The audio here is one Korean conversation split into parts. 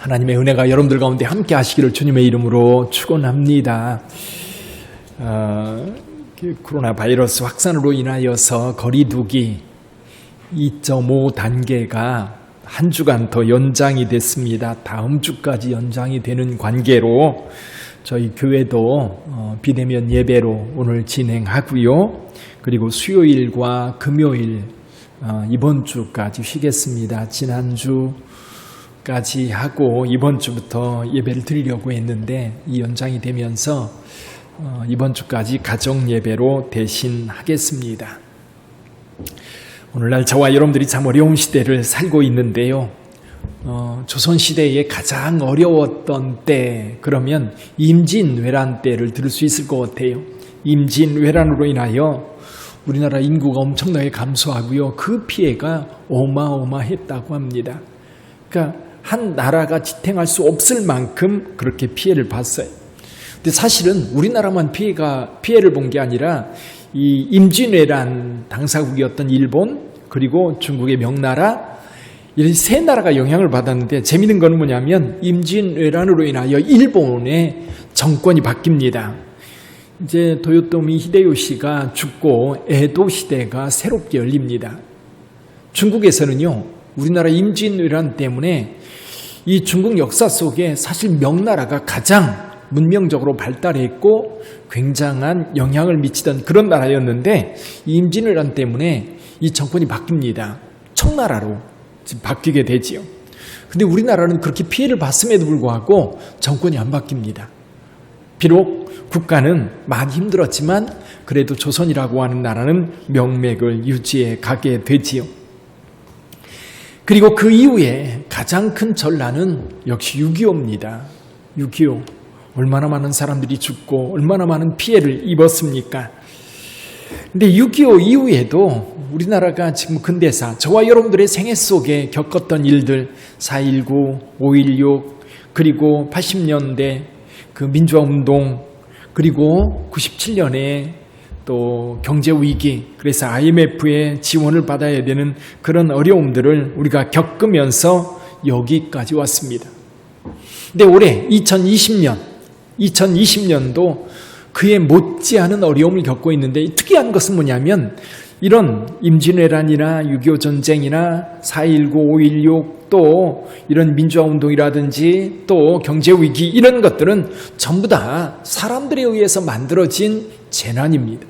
하나님의 은혜가 여러분들 가운데 함께 하시기를 주님의 이름으로 축원합니다. 코로나 바이러스 확산으로 인하여서 거리두기 2.5 단계가 한 주간 더 연장이 됐습니다. 다음 주까지 연장이 되는 관계로 저희 교회도 비대면 예배로 오늘 진행하고요. 그리고 수요일과 금요일 이번 주까지 쉬겠습니다. 지난주까지 하고 이번 주부터 예배를 드리려고 했는데 이 연장이 되면서 이번 주까지 가정 예배로 대신하겠습니다. 오늘날 저와 여러분들이 참 어려운 시대를 살고 있는데요. 조선시대에 가장 어려웠던 때, 그러면 임진왜란 때를 들을 수 있을 것 같아요. 임진왜란으로 인하여 우리나라 인구가 엄청나게 감소하고요. 그 피해가 어마어마했다고 합니다. 그러니까 한 나라가 지탱할 수 없을 만큼 그렇게 피해를 봤어요. 근데 사실은 우리나라만 피해를 본 게 아니라 이 임진왜란 당사국이었던 일본, 그리고 중국의 명나라, 이 세 나라가 영향을 받았는데 재미있는 건 뭐냐면 임진왜란으로 인하여 일본의 정권이 바뀝니다. 이제 도요토미 히데요시가 죽고 에도 시대가 새롭게 열립니다. 중국에서는요, 우리나라 임진왜란 때문에 이 중국 역사 속에 사실 명나라가 가장 문명적으로 발달했고 굉장한 영향을 미치던 그런 나라였는데 임진왜란 때문에 이 정권이 바뀝니다. 청나라로 바뀌게 되지요. 근데 우리나라는 그렇게 피해를 봤음에도 불구하고 정권이 안 바뀝니다. 비록 국가는 많이 힘들었지만 그래도 조선이라고 하는 나라는 명맥을 유지해 가게 되지요. 그리고 그 이후에 가장 큰 전란은 역시 6.25입니다. 6.25. 얼마나 많은 사람들이 죽고 얼마나 많은 피해를 입었습니까? 근데 6.25 이후에도 우리나라가 지금 근대사, 저와 여러분들의 생애 속에 겪었던 일들, 4.19, 5.16, 그리고 80년대 그 민주화운동, 그리고 97년에 또 경제위기, 그래서 IMF의 지원을 받아야 되는 그런 어려움들을 우리가 겪으면서 여기까지 왔습니다. 근데 올해 2020년도 그에 못지않은 어려움을 겪고 있는데 특이한 것은 뭐냐면 이런 임진왜란이나 6.25 전쟁이나 4.19, 5.16 또 이런 민주화운동이라든지 또 경제위기 이런 것들은 전부 다 사람들에 의해서 만들어진 재난입니다.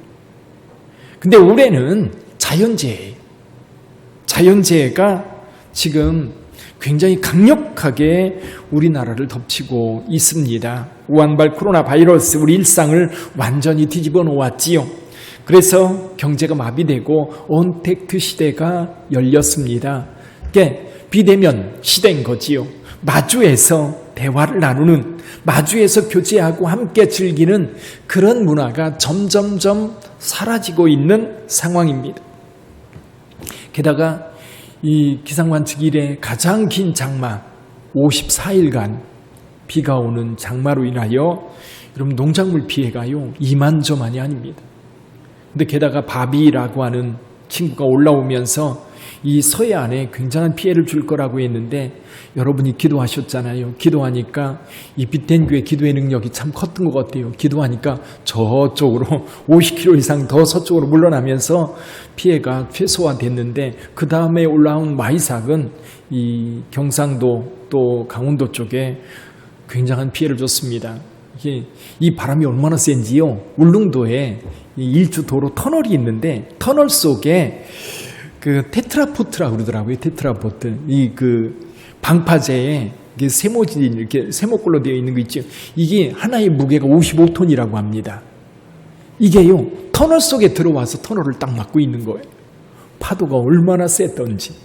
근데 올해는 자연재해예요. 자연재해가 지금 굉장히 강력하게 우리나라를 덮치고 있습니다. 우한발 코로나 바이러스 우리 일상을 완전히 뒤집어 놓았지요. 그래서 경제가 마비되고 언택트 시대가 열렸습니다. 그게 비대면 시대인 거지요. 마주해서 대화를 나누는, 마주해서 교제하고 함께 즐기는 그런 문화가 점점점 사라지고 있는 상황입니다. 게다가 이 기상관측 이래 가장 긴 장마 54일간 비가 오는 장마로 인하여 여러분 농작물 피해가요 이만저만이 아닙니다. 근데 게다가 바비라고 하는 친구가 올라오면서 이 서해안에 굉장한 피해를 줄 거라고 했는데 여러분이 기도하셨잖아요. 기도하니까 이 빗댄교의 기도의 능력이 참 컸던 것 같아요. 기도하니까 저쪽으로 50km 이상 더 서쪽으로 물러나면서 피해가 최소화됐는데 그 다음에 올라온 마이삭은 이 경상도 또 강원도 쪽에 굉장한 피해를 줬습니다. 이 바람이 얼마나 센지요. 울릉도에 일주 도로 터널이 있는데 터널 속에 그 테트라포트라고 그러더라고요. 테트라포트. 방파제에 세모진 이렇게 세모꼴로 되어 있는 거 있죠. 이게 하나의 무게가 55톤이라고 합니다. 이게요, 터널 속에 들어와서 터널을 딱 막고 있는 거예요. 파도가 얼마나 셌던지.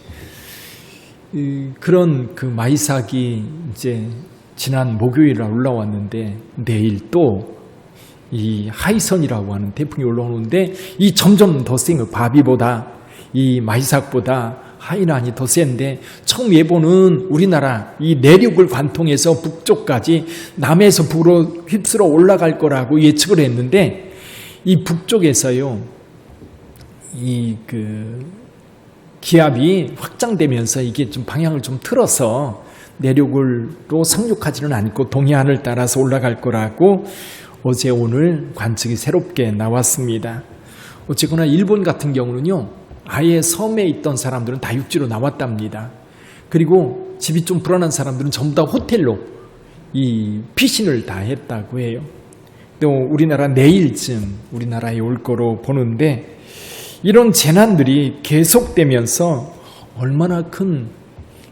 그런 그 마이삭이 이제 지난 목요일에 올라왔는데 내일 또 이 하이선이라고 하는 태풍이 올라오는데 이 점점 더 센 거, 바비보다 이 마이삭보다 하이난이 더 센데 처음 예보는 우리나라 이 내륙을 관통해서 북쪽까지 남에서 북으로 휩쓸어 올라갈 거라고 예측을 했는데 이 북쪽에서요 이 기압이 확장되면서 이게 좀 방향을 좀 틀어서 내륙으로 상륙하지는 않고 동해안을 따라서 올라갈 거라고 어제 오늘 관측이 새롭게 나왔습니다. 어쨌거나 일본 같은 경우는요, 아예 섬에 있던 사람들은 다육지로 나왔답니다. 그리고 집이 좀 불안한 사람들은 전부 다 호텔로 이 피신을 다 했다고 해요. 또 우리나라 내일쯤 우리나라에 올 거로 보는데, 이런 재난들이 계속되면서 얼마나 큰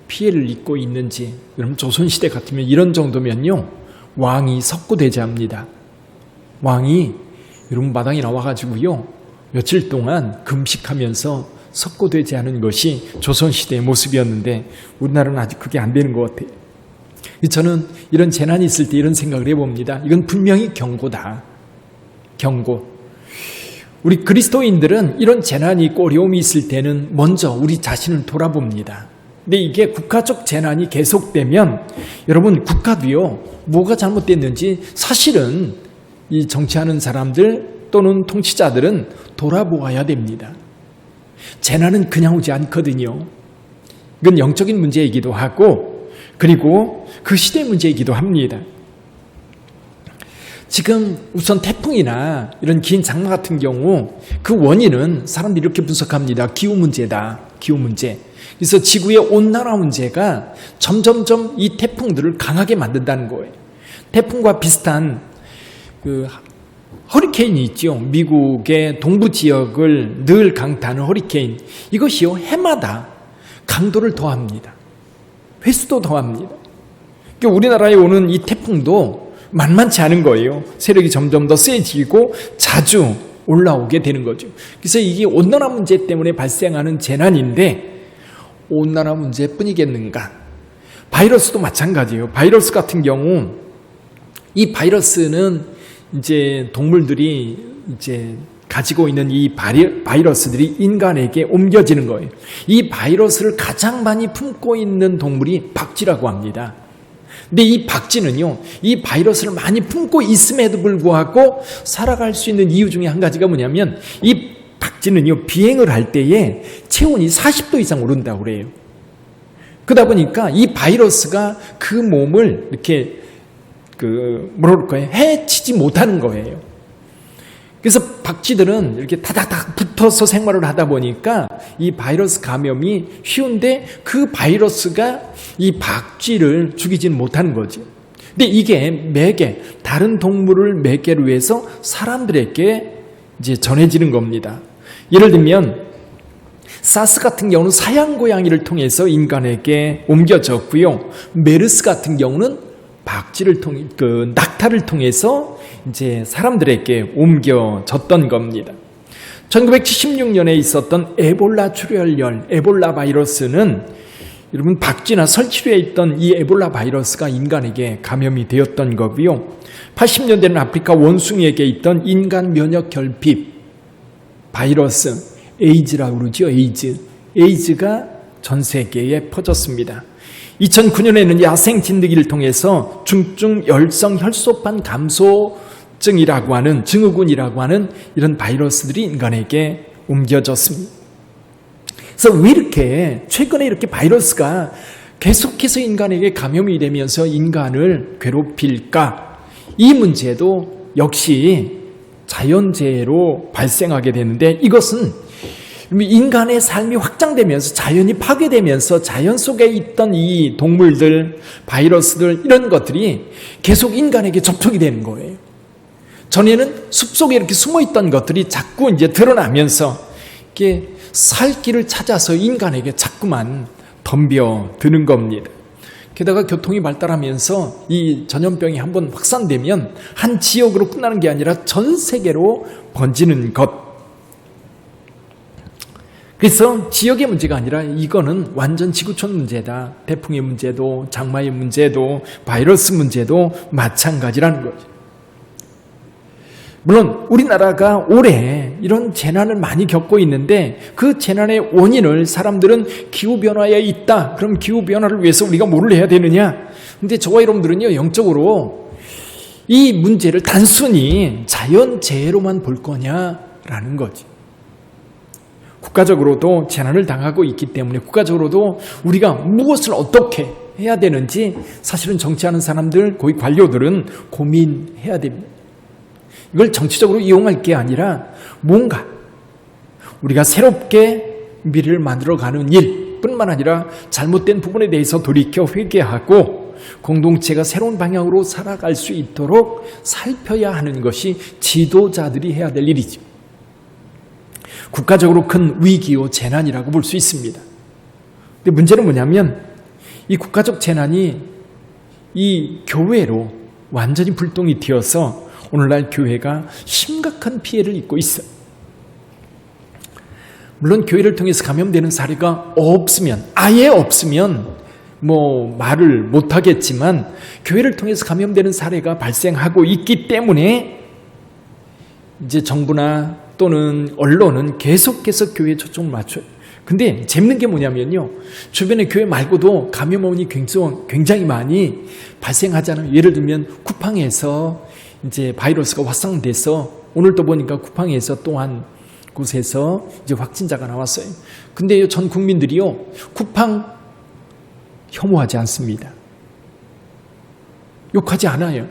피해를 입고 있는지, 여러분 조선시대 같으면 이런 정도면요 왕이 석고대죄합니다. 왕이 여러분 마당에 나와가지고요 며칠 동안 금식하면서 석고대죄하는 것이 조선시대의 모습이었는데, 우리나라는 아직 그게 안 되는 것 같아요. 저는 이런 재난이 있을 때 이런 생각을 해봅니다. 이건 분명히 경고다. 경고. 우리 그리스도인들은 이런 재난이 있고 어려움이 있을 때는 먼저 우리 자신을 돌아봅니다. 근데 이게 국가적 재난이 계속되면 여러분 국가도요 뭐가 잘못됐는지 사실은 이 정치하는 사람들 또는 통치자들은 돌아보아야 됩니다. 재난은 그냥 오지 않거든요. 이건 영적인 문제이기도 하고 그리고 그 시대 문제이기도 합니다. 지금 우선 태풍이나 이런 긴 장마 같은 경우 그 원인은 사람들이 이렇게 분석합니다. 기후 문제다. 기후 문제. 그래서 지구의 온난화 문제가 점점점 이 태풍들을 강하게 만든다는 거예요. 태풍과 비슷한 그 허리케인이 있죠. 미국의 동부 지역을 늘 강타하는 허리케인. 이것이요 해마다 강도를 더합니다. 횟수도 더합니다. 그러니까 우리나라에 오는 이 태풍도 만만치 않은 거예요. 세력이 점점 더 세지고 자주 올라오게 되는 거죠. 그래서 이게 온난화 문제 때문에 발생하는 재난인데, 온난화 문제뿐이겠는가? 바이러스도 마찬가지예요. 바이러스 같은 경우 이 바이러스는 이제 동물들이 이제 가지고 있는 이 바이러스들이 인간에게 옮겨지는 거예요. 이 바이러스를 가장 많이 품고 있는 동물이 박쥐라고 합니다. 근데 이 박쥐는요, 이 바이러스를 많이 품고 있음에도 불구하고 살아갈 수 있는 이유 중에 한 가지가 뭐냐면, 이 박쥐는요, 비행을 할 때에 체온이 40도 이상 오른다고 그래요. 그러다 보니까 이 바이러스가 그 몸을 이렇게 해치지 못하는 거예요. 그래서 박쥐들은 이렇게 다닥다닥 붙어서 생활을 하다 보니까 이 바이러스 감염이 쉬운데 그 바이러스가 이 박쥐를 죽이지는 못하는 거죠. 근데 이게 매개, 다른 동물을 매개로 해서 사람들에게 이제 전해지는 겁니다. 예를 들면 사스 같은 경우는 사양 고양이를 통해서 인간에게 옮겨졌고요. 메르스 같은 경우는 박쥐를 통해 낙타를 통해서 이제 사람들에게 옮겨졌던 겁니다. 1976년에 있었던 에볼라 출혈열, 에볼라 바이러스는 여러분 박쥐나 설치류에 있던 이 에볼라 바이러스가 인간에게 감염이 되었던 거고요. 80년대는 아프리카 원숭이에게 있던 인간 면역 결핍 바이러스, 에이즈라고 그러죠. 에이즈가 전 세계에 퍼졌습니다. 2009년에는 야생 진드기를 통해서 중증 열성 혈소판 감소증이라고 하는, 증후군이라고 하는 이런 바이러스들이 인간에게 옮겨졌습니다. 그래서 왜 이렇게 최근에 이렇게 바이러스가 계속해서 인간에게 감염이 되면서 인간을 괴롭힐까? 이 문제도 역시 자연재해로 발생하게 되는데, 이것은 인간의 삶이 확장되면서 자연이 파괴되면서 자연 속에 있던 이 동물들, 바이러스들, 이런 것들이 계속 인간에게 접촉이 되는 거예요. 전에는 숲속에 이렇게 숨어있던 것들이 자꾸 이제 드러나면서 이렇게 살 길을 찾아서 인간에게 자꾸만 덤벼드는 겁니다. 게다가 교통이 발달하면서 이 전염병이 한번 확산되면 한 지역으로 끝나는 게 아니라 전 세계로 번지는 것. 그래서 지역의 문제가 아니라 이거는 완전 지구촌 문제다. 태풍의 문제도, 장마의 문제도, 바이러스 문제도 마찬가지라는 거죠. 물론 우리나라가 올해 이런 재난을 많이 겪고 있는데, 그 재난의 원인을 사람들은 기후변화에 있다. 그럼 기후변화를 위해서 우리가 뭐를 해야 되느냐? 근데 저와 여러분들은요, 영적으로 이 문제를 단순히 자연재해로만 볼 거냐라는 거지. 국가적으로도 재난을 당하고 있기 때문에 국가적으로도 우리가 무엇을 어떻게 해야 되는지 사실은 정치하는 사람들, 고위 관료들은 고민해야 됩니다. 이걸 정치적으로 이용할 게 아니라 뭔가 우리가 새롭게 미래를 만들어가는 일뿐만 아니라 잘못된 부분에 대해서 돌이켜 회개하고 공동체가 새로운 방향으로 살아갈 수 있도록 살펴야 하는 것이 지도자들이 해야 될 일이죠. 국가적으로 큰 위기요 재난이라고 볼 수 있습니다. 근데 문제는 뭐냐면 이 국가적 재난이 이 교회로 완전히 불똥이 튀어서 오늘날 교회가 심각한 피해를 입고 있어요. 물론 교회를 통해서 감염되는 사례가 없으면, 아예 없으면 말을 못하겠지만 교회를 통해서 감염되는 사례가 발생하고 있기 때문에 이제 정부나 또는 언론은 계속해서 교회에 초점을 맞춰요. 근데 재밌는 게 뭐냐면요, 주변에 교회 말고도 감염원이 굉장히 많이 발생하잖아요. 예를 들면 쿠팡에서 이제 바이러스가 확산돼서 오늘 또 보니까 쿠팡에서 또 한 곳에서 이제 확진자가 나왔어요. 근데 전 국민들이요, 쿠팡 혐오하지 않습니다. 욕하지 않아요.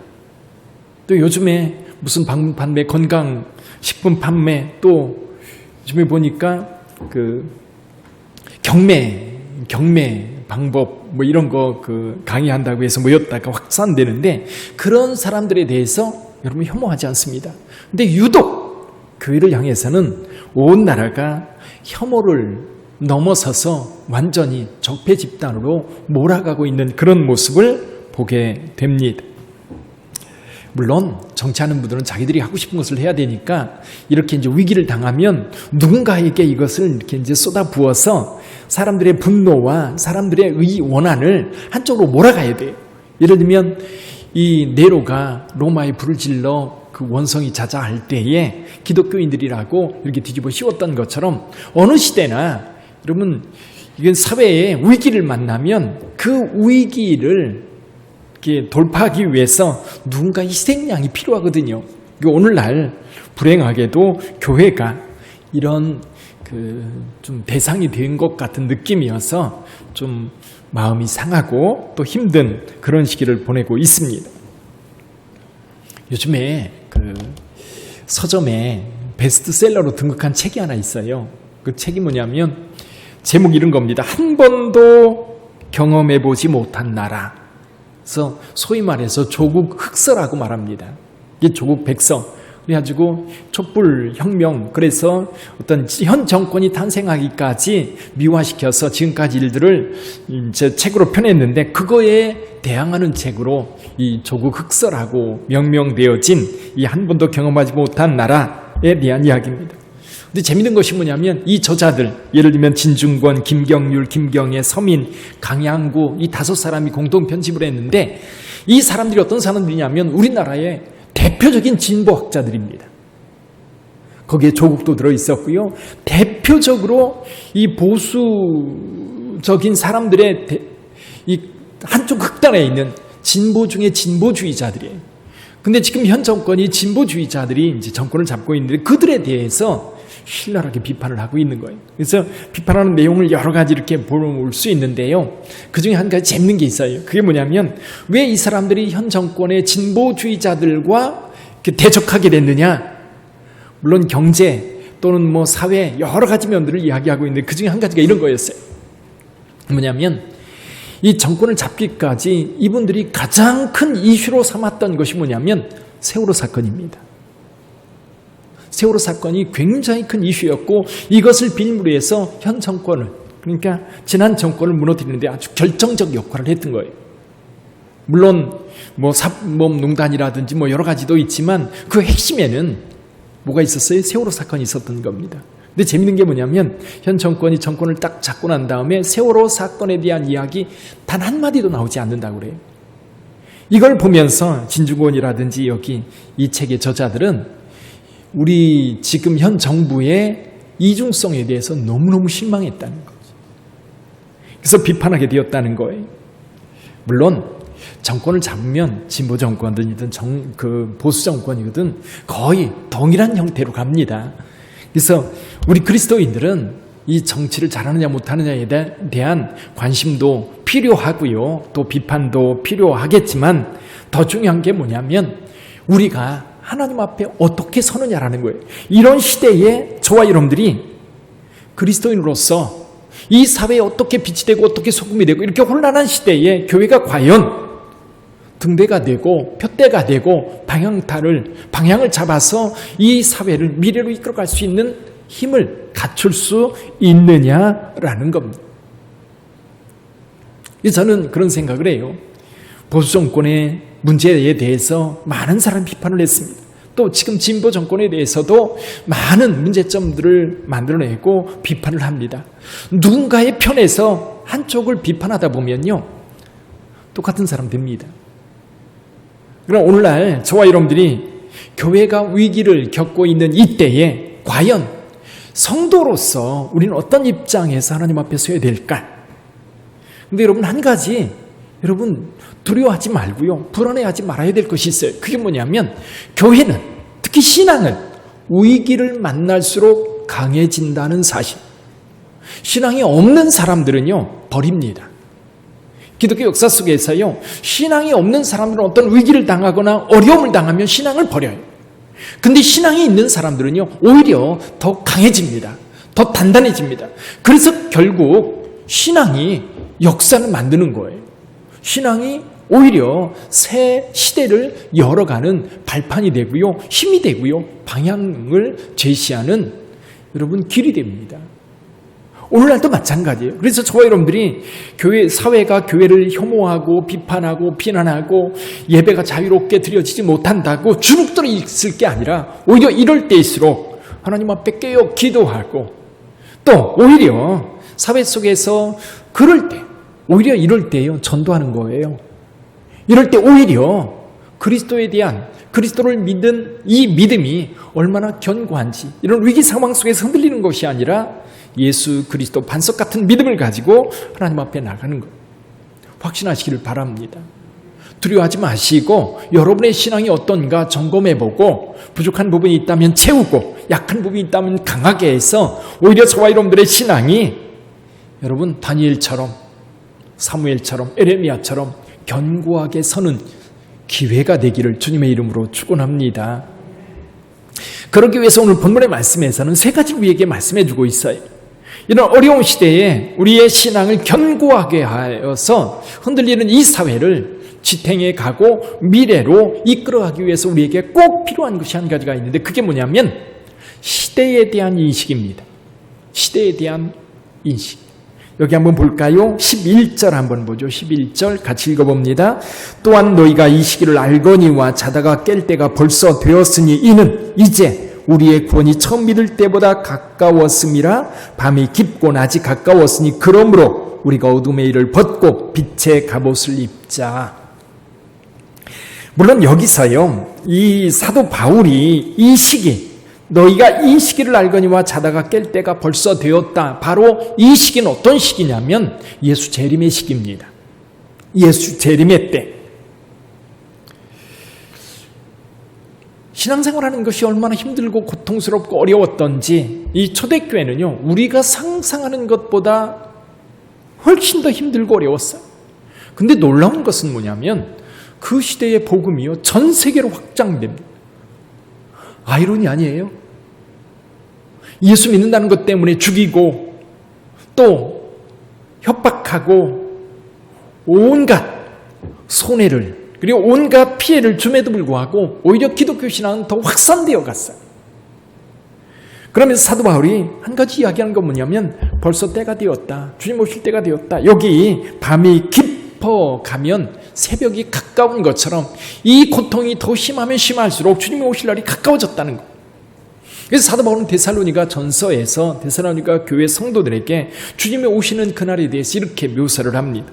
또 요즘에 무슨 방문 판매, 건강 식품 판매, 또 요즘에 보니까 그 경매 방법 이런 거 강의한다고 해서 모였다가 확산되는데, 그런 사람들에 대해서 여러분 혐오하지 않습니다. 근데 유독 교회를 향해서는 온 나라가 혐오를 넘어서서 완전히 적폐 집단으로 몰아가고 있는 그런 모습을 보게 됩니다. 물론 정치하는 분들은 자기들이 하고 싶은 것을 해야 되니까 이렇게 이제 위기를 당하면 누군가에게 이것을 이렇게 이제 쏟아 부어서 사람들의 분노와 사람들의 원한을 한쪽으로 몰아가야 돼요. 예를 들면 이 네로가 로마에 불을 질러 그 원성이 자자할 때에 기독교인들이라고 이렇게 뒤집어 씌웠던 것처럼 어느 시대나 여러분 이건 사회의 위기를 만나면 그 위기를 이렇게 돌파하기 위해서 누군가 희생양이 필요하거든요. 오늘날 불행하게도 교회가 이런 좀 대상이 된 것 같은 느낌이어서 좀 마음이 상하고 또 힘든 그런 시기를 보내고 있습니다. 요즘에 서점에 베스트셀러로 등극한 책이 하나 있어요. 그 책이 뭐냐면 제목이 이런 겁니다. 한 번도 경험해보지 못한 나라. 그래서 소위 말해서 조국 흑서라고 말합니다. 이게 조국 백서. 그래가지고 촛불 혁명, 그래서 어떤 현 정권이 탄생하기까지 미화시켜서 지금까지 일들을 이제 책으로 펴냈는데, 그거에 대항하는 책으로 이 조국 흑서라고 명명되어진 이 한 번도 경험하지 못한 나라에 대한 이야기입니다. 근데 재밌는 것이 뭐냐면 이 저자들, 예를 들면 진중권, 김경률, 김경애, 서민, 강양구, 이 5사람이 공동 편집을 했는데, 이 사람들이 어떤 사람들이냐면 우리나라의 대표적인 진보학자들입니다. 거기에 조국도 들어있었고요. 대표적으로 이 보수적인 사람들의 이 한쪽 극단에 있는 진보 중에 진보주의자들이에요. 근데 지금 현 정권이 진보주의자들이 이제 정권을 잡고 있는데 그들에 대해서 신랄하게 비판을 하고 있는 거예요. 그래서 비판하는 내용을 여러 가지 이렇게 볼 수 있는데요. 그 중에 한 가지 재밌는 게 있어요. 그게 뭐냐면 왜 이 사람들이 현 정권의 진보주의자들과 대적하게 됐느냐. 물론 경제 또는 사회 여러 가지 면들을 이야기하고 있는데 그 중에 한 가지가 이런 거였어요. 뭐냐면 이 정권을 잡기까지 이분들이 가장 큰 이슈로 삼았던 것이 뭐냐면 세월호 사건입니다. 세월호 사건이 굉장히 큰 이슈였고 이것을 빌미로 해서 현 정권을, 그러니까 지난 정권을 무너뜨리는데 아주 결정적 역할을 했던 거예요. 물론 사법농단이라든지 여러 가지도 있지만 그 핵심에는 뭐가 있었어요? 세월호 사건이 있었던 겁니다. 근데 재밌는 게 뭐냐면 현 정권이 정권을 딱 잡고 난 다음에 세월호 사건에 대한 이야기 단 한마디도 나오지 않는다고 그래요. 이걸 보면서 진중권이라든지 여기 이 책의 저자들은 우리 지금 현 정부의 이중성에 대해서 너무너무 실망했다는 거죠. 그래서 비판하게 되었다는 거예요. 물론 정권을 잡으면 진보 정권이든 보수 정권이든 거의 동일한 형태로 갑니다. 그래서 우리 그리스도인들은 이 정치를 잘하느냐 못하느냐에 대한 관심도 필요하고요. 또 비판도 필요하겠지만 더 중요한 게 뭐냐면 우리가 하나님 앞에 어떻게 서느냐라는 거예요. 이런 시대에 저와 여러분들이 그리스도인으로서 이 사회에 어떻게 빛이 되고 어떻게 소금이 되고 이렇게 혼란한 시대에 교회가 과연 등대가 되고 표대가 되고 방향을 잡아서 이 사회를 미래로 이끌어갈 수 있는 힘을 갖출 수 있느냐라는 겁니다. 저는 그런 생각을 해요. 보수 정권의 문제에 대해서 많은 사람이 비판을 했습니다. 또 지금 진보 정권에 대해서도 많은 문제점들을 만들어내고 비판을 합니다. 누군가의 편에서 한쪽을 비판하다 보면요, 똑같은 사람 됩니다. 그럼 오늘날 저와 여러분들이 교회가 위기를 겪고 있는 이때에 과연 성도로서 우리는 어떤 입장에서 하나님 앞에 서야 될까? 근데 여러분, 한 가지 여러분 두려워하지 말고요, 불안해하지 말아야 될 것이 있어요. 그게 뭐냐면 교회는, 특히 신앙은 위기를 만날수록 강해진다는 사실. 신앙이 없는 사람들은요 버립니다. 기독교 역사 속에서요, 신앙이 없는 사람들은 어떤 위기를 당하거나 어려움을 당하면 신앙을 버려요. 근데 신앙이 있는 사람들은요 오히려 더 강해집니다. 더 단단해집니다. 그래서 결국 신앙이 역사를 만드는 거예요. 신앙이 오히려 새 시대를 열어가는 발판이 되고요, 힘이 되고요, 방향을 제시하는 여러분 길이 됩니다. 오늘날도 마찬가지예요. 그래서 저와 여러분들이 사회가 교회를 혐오하고 비판하고 비난하고 예배가 자유롭게 드려지지 못한다고 주눅들어 있을 게 아니라 오히려 이럴 때일수록 하나님 앞에 깨어 기도하고, 또 오히려 사회 속에서 오히려 이럴 때요 전도하는 거예요. 이럴 때 오히려 그리스도에 대한, 그리스도를 믿는 이 믿음이 얼마나 견고한지, 이런 위기 상황 속에서 흔들리는 것이 아니라 예수 그리스도 반석 같은 믿음을 가지고 하나님 앞에 나가는 것, 확신하시기를 바랍니다. 두려워하지 마시고 여러분의 신앙이 어떤가 점검해보고, 부족한 부분이 있다면 채우고, 약한 부분이 있다면 강하게 해서 오히려 저와 여러분들의 신앙이 여러분 다니엘처럼, 사무엘처럼, 에레미야처럼 견고하게 서는 기회가 되기를 주님의 이름으로 축원합니다. 그러기 위해서 오늘 본문의 말씀에서는 세 가지 우리에게 말씀해 주고 있어요. 이런 어려운 시대에 우리의 신앙을 견고하게 하여서 흔들리는 이 사회를 지탱해 가고 미래로 이끌어가기 위해서 우리에게 꼭 필요한 것이 한 가지가 있는데, 그게 뭐냐면 시대에 대한 인식입니다. 시대에 대한 인식. 여기 한번 볼까요? 11절 한번 보죠. 11절 같이 읽어봅니다. 또한 너희가 이 시기를 알거니와 자다가 깰 때가 벌써 되었으니 이는 이제 우리의 구원이 처음 믿을 때보다 가까웠음이라. 밤이 깊고 낮이 가까웠으니 그러므로 우리가 어둠의 일을 벗고 빛의 갑옷을 입자. 물론 여기서요, 이 사도 바울이 이 시기, 너희가 이 시기를 알거니와 자다가 깰 때가 벌써 되었다, 바로 이 시기는 어떤 시기냐면 예수 재림의 시기입니다. 예수 재림의 때. 신앙생활하는 것이 얼마나 힘들고 고통스럽고 어려웠던지 이 초대교회는요 우리가 상상하는 것보다 훨씬 더 힘들고 어려웠어요. 근데 놀라운 것은 뭐냐면 그 시대의 복음이요 전 세계로 확장됩니다. 아이러니 아니에요? 예수 믿는다는 것 때문에 죽이고 또 협박하고 온갖 손해를, 그리고 온갖 피해를 줌에도 불구하고 오히려 기독교 신앙은 더 확산되어 갔어요. 그러면서 사도 바울이 한 가지 이야기하는 건 뭐냐면 벌써 때가 되었다, 주님 오실 때가 되었다. 여기 밤이 깊어가면 새벽이 가까운 것처럼 이 고통이 더 심하면 심할수록 주님이 오실 날이 가까워졌다는 것. 그래서 사도 바울은 데살로니가 전서에서 데살로니가 교회 성도들에게 주님이 오시는 그날에 대해서 이렇게 묘사를 합니다.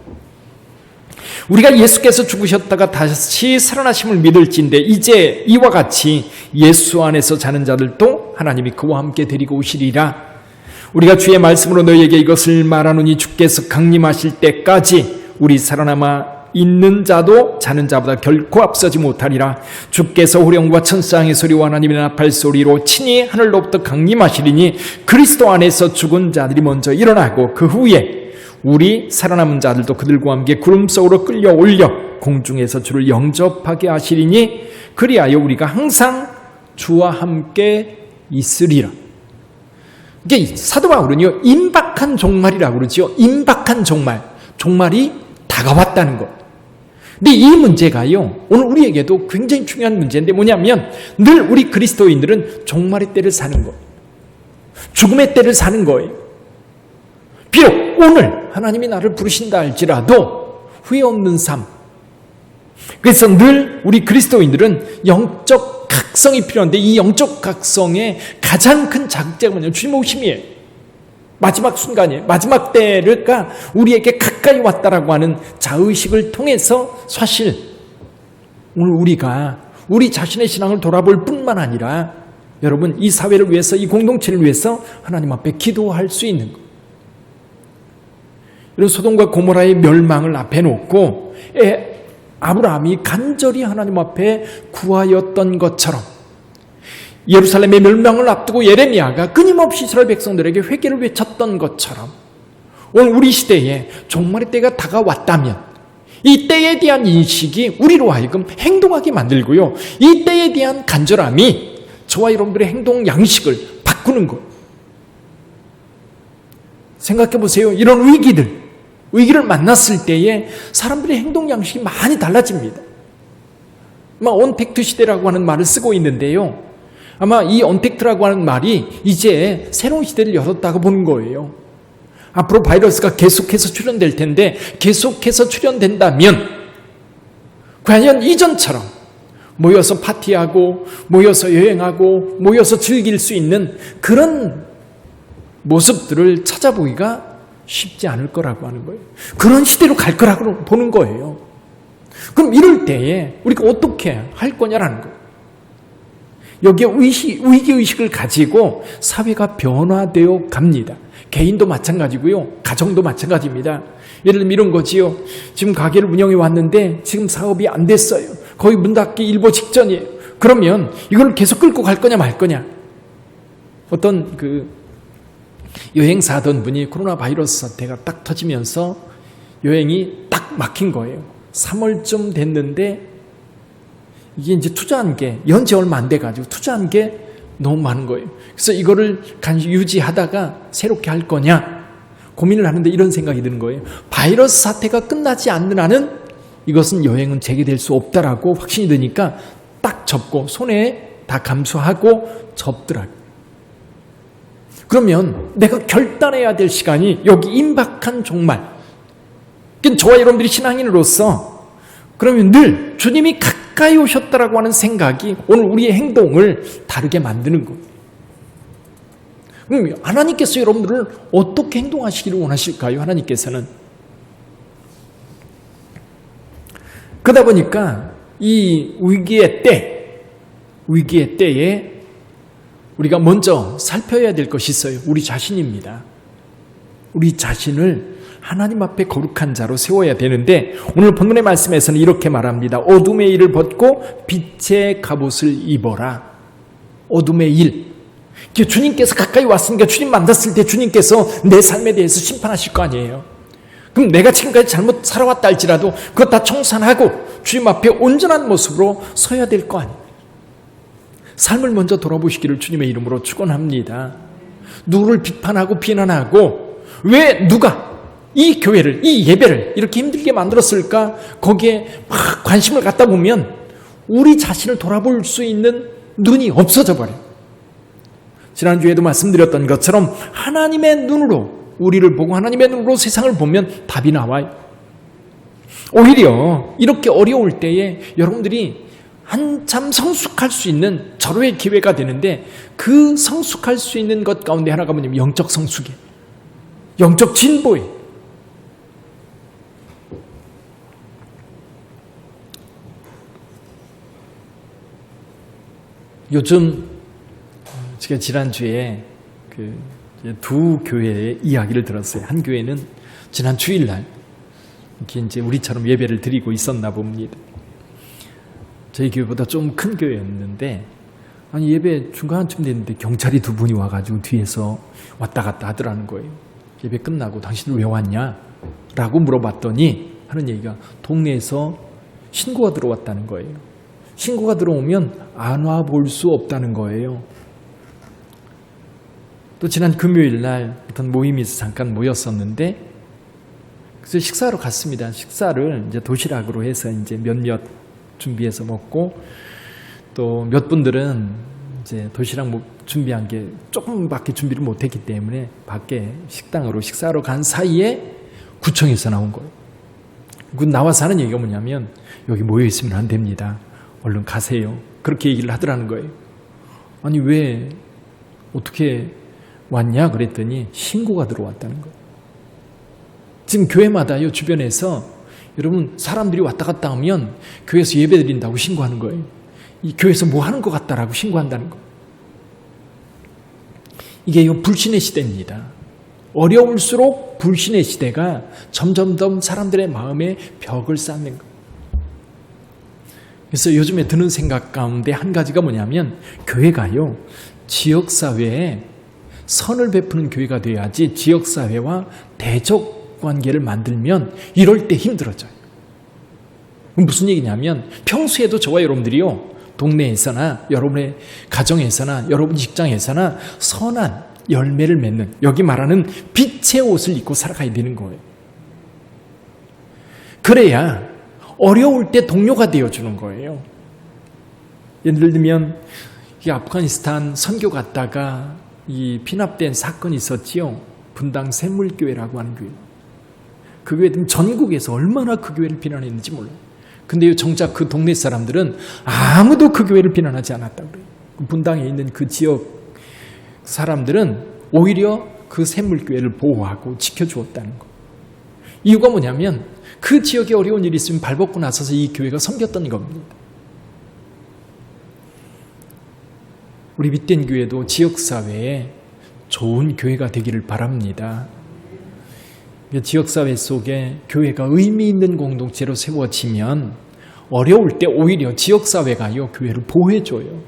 우리가 예수께서 죽으셨다가 다시 살아나심을 믿을진데 이제 이와 같이 예수 안에서 자는 자들도 하나님이 그와 함께 데리고 오시리라. 우리가 주의 말씀으로 너희에게 이것을 말하노니 주께서 강림하실 때까지 우리 살아남아 있는 자도 자는 자보다 결코 앞서지 못하리라. 주께서 호령과 천사의 소리와 하나님의 나팔 소리로 친히 하늘로부터 강림하시리니 그리스도 안에서 죽은 자들이 먼저 일어나고 그 후에 우리 살아남은 자들도 그들과 함께 구름 속으로 끌려 올려 공중에서 주를 영접하게 하시리니 그리하여 우리가 항상 주와 함께 있으리라. 이게 사도 바울은요, 임박한 종말이라고 그러죠. 임박한 종말. 종말이 다가왔다는 것. 근데 이 문제가요, 오늘 우리에게도 굉장히 중요한 문제인데 뭐냐면 늘 우리 그리스도인들은 종말의 때를 사는 것, 죽음의 때를 사는 거예요. 비록 오늘 하나님이 나를 부르신다 할지라도 후회 없는 삶. 그래서 늘 우리 그리스도인들은 영적 각성이 필요한데 이 영적 각성의 가장 큰 자극제가 뭐냐면 주님 오심이에요. 마지막 순간이에요. 마지막 때가 우리에게 가까이 왔다라고 하는 자의식을 통해서 사실 오늘 우리가 우리 자신의 신앙을 돌아볼 뿐만 아니라 여러분 이 사회를 위해서 이 공동체를 위해서 하나님 앞에 기도할 수 있는 것. 이런 소돔과 고모라의 멸망을 앞에 놓고 아브라함이 간절히 하나님 앞에 구하였던 것처럼 예루살렘의 멸망을 앞두고 예레미야가 끊임없이 이스라엘 백성들에게 회개를 외쳤던 것처럼 오늘 우리 시대에 종말의 때가 다가왔다면 이 때에 대한 인식이 우리로 하여금 행동하게 만들고요. 이 때에 대한 간절함이 저와 여러분들의 행동 양식을 바꾸는 것. 생각해 보세요. 이런 위기를 만났을 때에 사람들의 행동 양식이 많이 달라집니다. 언택트 시대라고 하는 말을 쓰고 있는데요. 아마 이 언택트라고 하는 말이 이제 새로운 시대를 열었다고 보는 거예요. 앞으로 바이러스가 계속해서 출현될 텐데 계속해서 출현된다면 과연 이전처럼 모여서 파티하고 모여서 여행하고 모여서 즐길 수 있는 그런 모습들을 찾아보기가 쉽지 않을 거라고 하는 거예요. 그런 시대로 갈 거라고 보는 거예요. 그럼 이럴 때에 우리가 어떻게 할 거냐라는 거예요. 여기에 위기의식을 가지고 사회가 변화되어 갑니다. 개인도 마찬가지고요. 가정도 마찬가지입니다. 예를 들면 이런 거지요. 지금 가게를 운영해 왔는데 지금 사업이 안 됐어요. 거의 문 닫기 일보 직전이에요. 그러면 이걸 계속 끌고 갈 거냐 말 거냐. 어떤 여행사 하던 분이 코로나 바이러스 사태가 딱 터지면서 여행이 딱 막힌 거예요. 3월쯤 됐는데 이게 이제 투자한 게 연재 얼마 안 돼가지고 투자한 게 너무 많은 거예요. 그래서 이거를 유지하다가 새롭게 할 거냐 고민을 하는데 이런 생각이 드는 거예요. 바이러스 사태가 끝나지 않는 한은 이것은 여행은 재개될 수 없다라고 확신이 드니까 딱 접고 손에 다 감수하고 접더라고요. 그러면 내가 결단해야 될 시간이 여기 임박한 종말. 저와 여러분들이 신앙인으로서 그러면 늘 주님이 가까이 오셨다라고 하는 생각이 오늘 우리의 행동을 다르게 만드는 거예요. 그럼 하나님께서 여러분들을 어떻게 행동하시기를 원하실까요? 하나님께서는. 그러다 보니까 이 위기의 때에 우리가 먼저 살펴야 될 것이 있어요. 우리 자신입니다. 우리 자신을 하나님 앞에 거룩한 자로 세워야 되는데 오늘 본문의 말씀에서는 이렇게 말합니다. 어둠의 일을 벗고 빛의 갑옷을 입어라. 어둠의 일. 주님께서 가까이 왔으니까 주님 만났을 때 주님께서 내 삶에 대해서 심판하실 거 아니에요. 그럼 내가 지금까지 잘못 살아왔다 할지라도 그것 다 청산하고 주님 앞에 온전한 모습으로 서야 될 거 아니에요. 삶을 먼저 돌아보시기를 주님의 이름으로 축원합니다. 누구를 비판하고 비난하고 왜 누가 이 교회를, 이 예배를 이렇게 힘들게 만들었을까? 거기에 막 관심을 갖다 보면 우리 자신을 돌아볼 수 있는 눈이 없어져 버려요. 지난주에도 말씀드렸던 것처럼 하나님의 눈으로 우리를 보고 하나님의 눈으로 세상을 보면 답이 나와요. 오히려 이렇게 어려울 때에 여러분들이 한참 성숙할 수 있는 절호의 기회가 되는데 그 성숙할 수 있는 것 가운데 하나가 뭐냐면 영적 성숙이에요. 영적 진보예요. 요즘 제가 지난주에 두 교회의 이야기를 들었어요. 한 교회는 지난 주일날 이렇게 이제 우리처럼 예배를 드리고 있었나 봅니다. 저희 교회보다 좀 큰 교회였는데, 아니 예배 중간쯤 됐는데 경찰이 2분이 와가지고 뒤에서 왔다 갔다 하더라는 거예요. 예배 끝나고 당신들 왜 왔냐? 라고 물어봤더니 하는 얘기가 동네에서 신고가 들어왔다는 거예요. 신고가 들어오면 안 와 볼 수 없다는 거예요. 또 지난 금요일 날 어떤 모임에서 잠깐 모였었는데, 그래서 식사하러 갔습니다. 식사를 이제 도시락으로 해서 이제 몇몇 준비해서 먹고, 또 몇 분들은 이제 도시락 준비한 게 조금밖에 준비를 못했기 때문에 밖에 식당으로 식사하러 간 사이에 구청에서 나온 거예요. 그 나와서 하는 얘기가 뭐냐면, 여기 모여 있으면 안 됩니다. 얼른 가세요. 그렇게 얘기를 하더라는 거예요. 아니 왜 어떻게 왔냐 그랬더니 신고가 들어왔다는 거예요. 지금 교회마다요 주변에서 여러분 사람들이 왔다 갔다 하면 교회에서 예배 드린다고 신고하는 거예요. 이 교회에서 뭐 하는 것 같다라고 신고한다는 거예요. 이게 불신의 시대입니다. 어려울수록 불신의 시대가 점점 더 사람들의 마음에 벽을 쌓는 거예요. 그래서 요즘에 드는 생각 가운데 한 가지가 뭐냐면, 교회가요 지역사회에 선을 베푸는 교회가 돼야지 지역사회와 대적 관계를 만들면 이럴 때 힘들어져요. 무슨 얘기냐면, 평소에도 저와 여러분들이요 동네에서나 여러분의 가정에서나 여러분 직장에서나 선한 열매를 맺는, 여기 말하는 빛의 옷을 입고 살아가야 되는 거예요. 그래야 어려울 때 동료가 되어주는 거예요. 예를 들면 이 아프가니스탄 선교 갔다가 이 피납된 사건이 있었지요. 분당 샘물교회라고 하는 교회. 그 교회는 전국에서 얼마나 그 교회를 비난했는지 몰라요. 근데 정작 그 동네 사람들은 아무도 그 교회를 비난하지 않았다고 그래요. 분당에 있는 그 지역 사람들은 오히려 그 샘물교회를 보호하고 지켜주었다는 거. 이유가 뭐냐면, 그 지역에 어려운 일이 있으면 발벗고 나서서 이 교회가 섬겼던 겁니다. 우리 밑된 교회도 지역사회에 좋은 교회가 되기를 바랍니다. 지역사회 속에 교회가 의미 있는 공동체로 세워지면 어려울 때 오히려 지역사회가요 교회를 보호해줘요.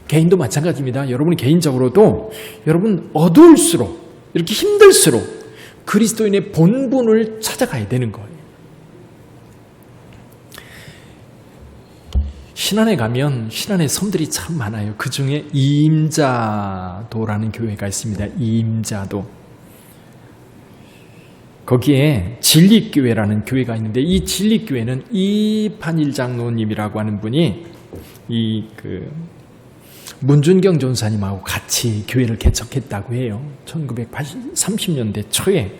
개인도 마찬가지입니다. 여러분 개인적으로도 여러분 어두울수록, 이렇게 힘들수록 그리스도인의 본분을 찾아가야 되는 거예요. 신안에 가면 신안의 섬들이 참 많아요. 그 중에 이임자도라는 교회가 있습니다. 이임자도. 거기에 진리교회라는 교회가 있는데, 이 진리교회는 이판일 장로님이라고 하는 분이 문준경 전사님하고 같이 교회를 개척했다고 해요. 1930년대 초에.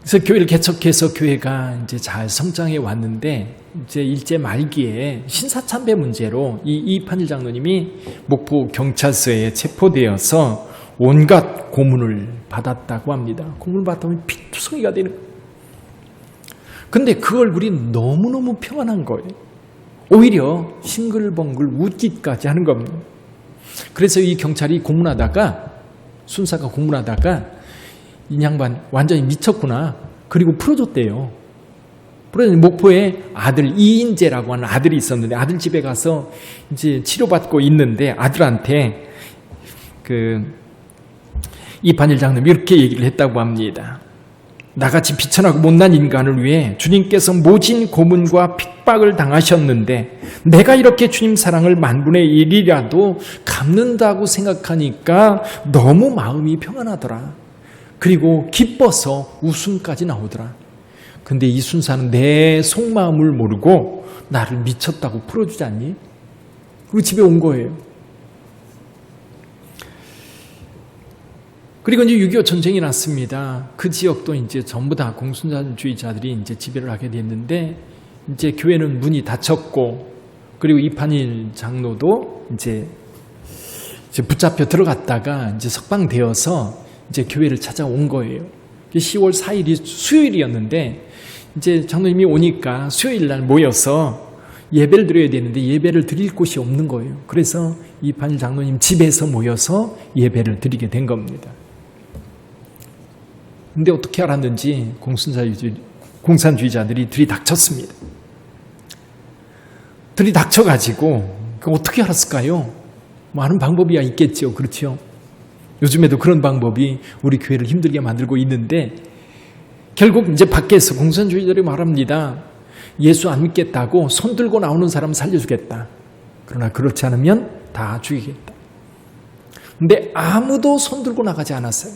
그래서 교회를 개척해서 교회가 이제 잘 성장해 왔는데, 이제 일제 말기에 신사참배 문제로 이 이판일 장로님이 목포 경찰서에 체포되어서 온갖 고문을 받았다고 합니다. 고문을 받으면 피투성이가 되는 거예요. 근데 그 얼굴이 너무너무 평안한 거예요. 오히려 싱글벙글 웃기까지 하는 겁니다. 그래서 이 경찰이 고문하다가, 순사가 고문하다가 이 양반 완전히 미쳤구나. 그리고 풀어줬대요. 풀어줬는데 목포에 아들 이인재라고 하는 아들이 있었는데, 아들 집에 가서 이제 치료받고 있는데 아들한테 이판일 장로님이 이렇게 얘기를 했다고 합니다. 나같이 비천하고 못난 인간을 위해 주님께서 모진 고문과 핍박을 당하셨는데, 내가 이렇게 주님 사랑을 만분의 1이라도 갚는다고 생각하니까 너무 마음이 평안하더라. 그리고 기뻐서 웃음까지 나오더라. 근데 이 순사는 내 속마음을 모르고 나를 미쳤다고 풀어주지 않니? 그리고 집에 온 거예요. 그리고 이제 6.25 전쟁이 났습니다. 그 지역도 이제 전부 다 공산주의자들이 이제 지배를 하게 됐는데, 이제 교회는 문이 닫혔고, 그리고 이판일 장로도 이제 붙잡혀 들어갔다가 이제 석방되어서 이제 교회를 찾아온 거예요. 10월 4일이 수요일이었는데, 이제 장로님이 오니까 수요일 날 모여서 예배를 드려야 되는데 예배를 드릴 곳이 없는 거예요. 그래서 이판일 장로님 집에서 모여서 예배를 드리게 된 겁니다. 근데 어떻게 알았는지 공산주의자들이 들이닥쳤습니다. 들이닥쳐가지고 어떻게 알았을까요? 많은 방법이 있겠죠. 그렇죠? 요즘에도 그런 방법이 우리 교회를 힘들게 만들고 있는데 결국 이제 밖에서 공산주의자들이 말합니다. 예수 안 믿겠다고 손 들고 나오는 사람 살려주겠다. 그러나 그렇지 않으면 다 죽이겠다. 근데 아무도 손 들고 나가지 않았어요.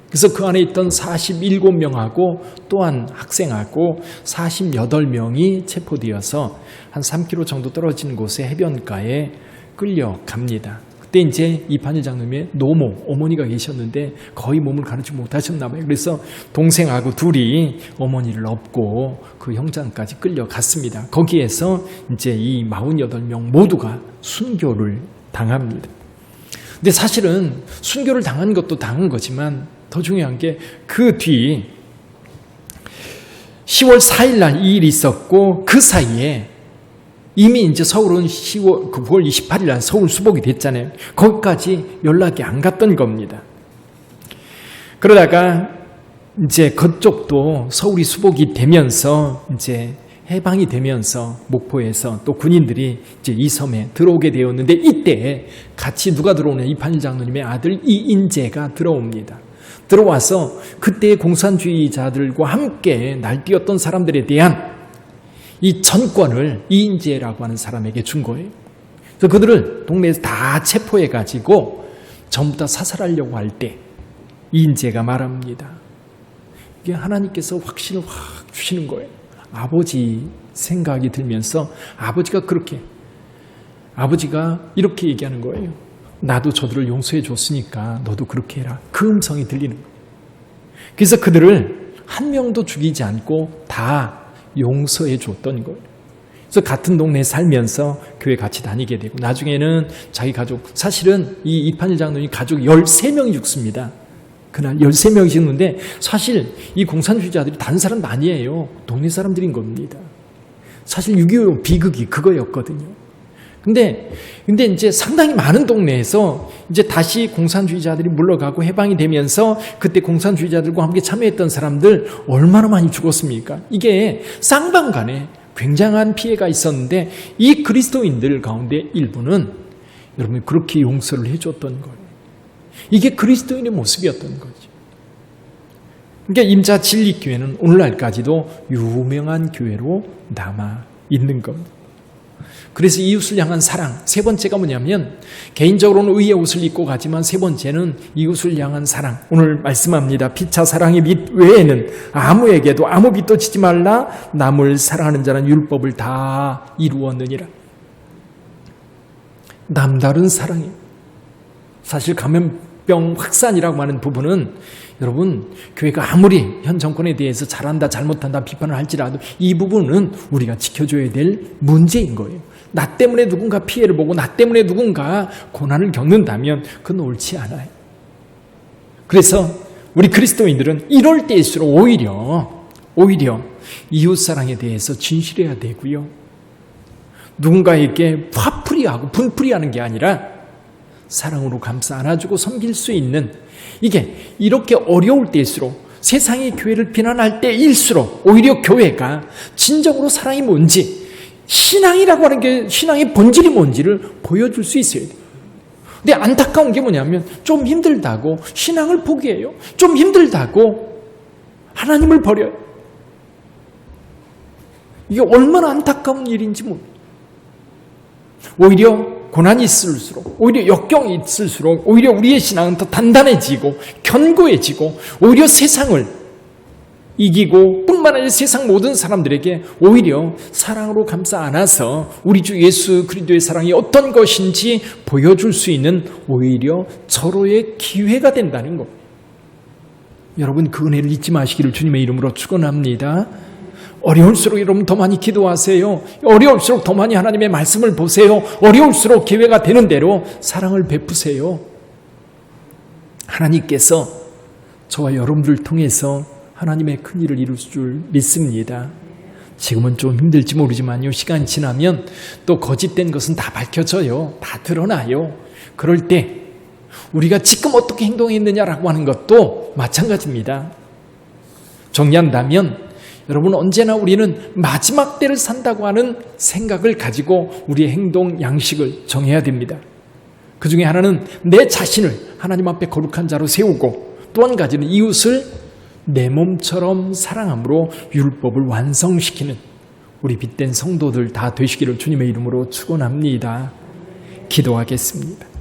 그래서 그 안에 있던 47명하고 또한 학생하고 48명이 체포되어서 한 3km 정도 떨어진 곳에 해변가에 끌려갑니다. 그때 이제 이판일 장로님의 노모, 어머니가 계셨는데 거의 몸을 가누지 못하셨나 봐요. 그래서 동생하고 둘이 어머니를 업고 그 형장까지 끌려갔습니다. 거기에서 이제 이 48명 모두가 순교를 당합니다. 근데 사실은 순교를 당한 것도 당한 거지만 더 중요한 게 그 뒤 10월 4일 날 이 일이 있었고 그 사이에 이미 이제 서울은 9월 28일 날 서울 수복이 됐잖아요. 거기까지 연락이 안 갔던 겁니다. 그러다가 이제 그쪽도 서울이 수복이 되면서 이제 해방이 되면서 목포에서 또 군인들이 이제 이 섬에 들어오게 되었는데 이때 같이 누가 들어오냐? 이판일 장로님의 아들 이인재가 들어옵니다. 들어와서 그때의 공산주의자들과 함께 날뛰었던 사람들에 대한 이 전권을 이인재라고 하는 사람에게 준 거예요. 그래서 그들을 동네에서 다 체포해가지고 전부 다 사살하려고 할 때 이인재가 말합니다. 이게 하나님께서 확신을 확 주시는 거예요. 아버지 생각이 들면서 아버지가 이렇게 얘기하는 거예요. 나도 저들을 용서해 줬으니까 너도 그렇게 해라. 그 음성이 들리는 거예요. 그래서 그들을 한 명도 죽이지 않고 다 용서해 줬던 거예요. 그래서 같은 동네에 살면서 교회 같이 다니게 되고 나중에는 자기 가족, 사실은 이 이판일 장로님 가족 13명이 죽습니다. 그날 13명이 죽는데 사실 이 공산주의자들이 다른 사람도 아니에요. 동네 사람들인 겁니다. 사실 6.25 비극이 그거였거든요. 근데 이제 상당히 많은 동네에서 이제 다시 공산주의자들이 물러가고 해방이 되면서 그때 공산주의자들과 함께 참여했던 사람들 얼마나 많이 죽었습니까? 이게 쌍방간에 굉장한 피해가 있었는데 이 그리스도인들 가운데 일부는 여러분 그렇게 용서를 해줬던 거예요. 이게 그리스도인의 모습이었던 거죠. 그러니까 임자 진리교회는 오늘날까지도 유명한 교회로 남아 있는 겁니다. 그래서 이웃을 향한 사랑, 세 번째가 뭐냐면 개인적으로는 의의 옷을 입고 가지만 세 번째는 이웃을 향한 사랑. 오늘 말씀합니다. 피차 사랑의 빛 외에는 아무에게도 아무 빛도 지지 말라. 남을 사랑하는 자는 율법을 다 이루었느니라. 남다른 사랑이에요. 사실 감염병 확산이라고 하는 부분은 여러분 교회가 아무리 현 정권에 대해서 잘한다 잘못한다 비판을 할지라도 이 부분은 우리가 지켜줘야 될 문제인 거예요. 나 때문에 누군가 피해를 보고 나 때문에 누군가 고난을 겪는다면 그건 옳지 않아요. 그래서 우리 그리스도인들은 이럴 때일수록 오히려 이웃사랑에 대해서 진실해야 되고요. 누군가에게 화풀이하고 분풀이하는 게 아니라 사랑으로 감싸 안아주고 섬길 수 있는, 이게 이렇게 어려울 때일수록 세상이 교회를 비난할 때일수록 오히려 교회가 진정으로 사랑이 뭔지, 신앙이라고 하는 게 신앙의 본질이 뭔지를 보여줄 수 있어야 돼요. 근데 안타까운 게 뭐냐면 좀 힘들다고 신앙을 포기해요. 좀 힘들다고 하나님을 버려요. 이게 얼마나 안타까운 일인지 모르겠어요. 오히려 고난이 있을수록, 오히려 역경이 있을수록 오히려 우리의 신앙은 더 단단해지고 견고해지고 오히려 세상을 이기고 뿐만 아니라 세상 모든 사람들에게 오히려 사랑으로 감싸 안아서 우리 주 예수 그리스도의 사랑이 어떤 것인지 보여줄 수 있는 오히려 서로의 기회가 된다는 것. 여러분 그 은혜를 잊지 마시기를 주님의 이름으로 축원합니다. 어려울수록 여러분 더 많이 기도하세요. 어려울수록 더 많이 하나님의 말씀을 보세요. 어려울수록 기회가 되는 대로 사랑을 베푸세요. 하나님께서 저와 여러분들을 통해서 하나님의 큰 일을 이룰 줄 믿습니다. 지금은 좀 힘들지 모르지만요, 시간이 지나면 또 거짓된 것은 다 밝혀져요. 다 드러나요. 그럴 때 우리가 지금 어떻게 행동했느냐라고 하는 것도 마찬가지입니다. 정리한다면 여러분, 언제나 우리는 마지막 때를 산다고 하는 생각을 가지고 우리의 행동 양식을 정해야 됩니다. 그 중에 하나는 내 자신을 하나님 앞에 거룩한 자로 세우고, 또 한 가지는 이웃을 내 몸처럼 사랑함으로 율법을 완성시키는 우리 빛된 성도들 다 되시기를 주님의 이름으로 축원합니다. 기도하겠습니다.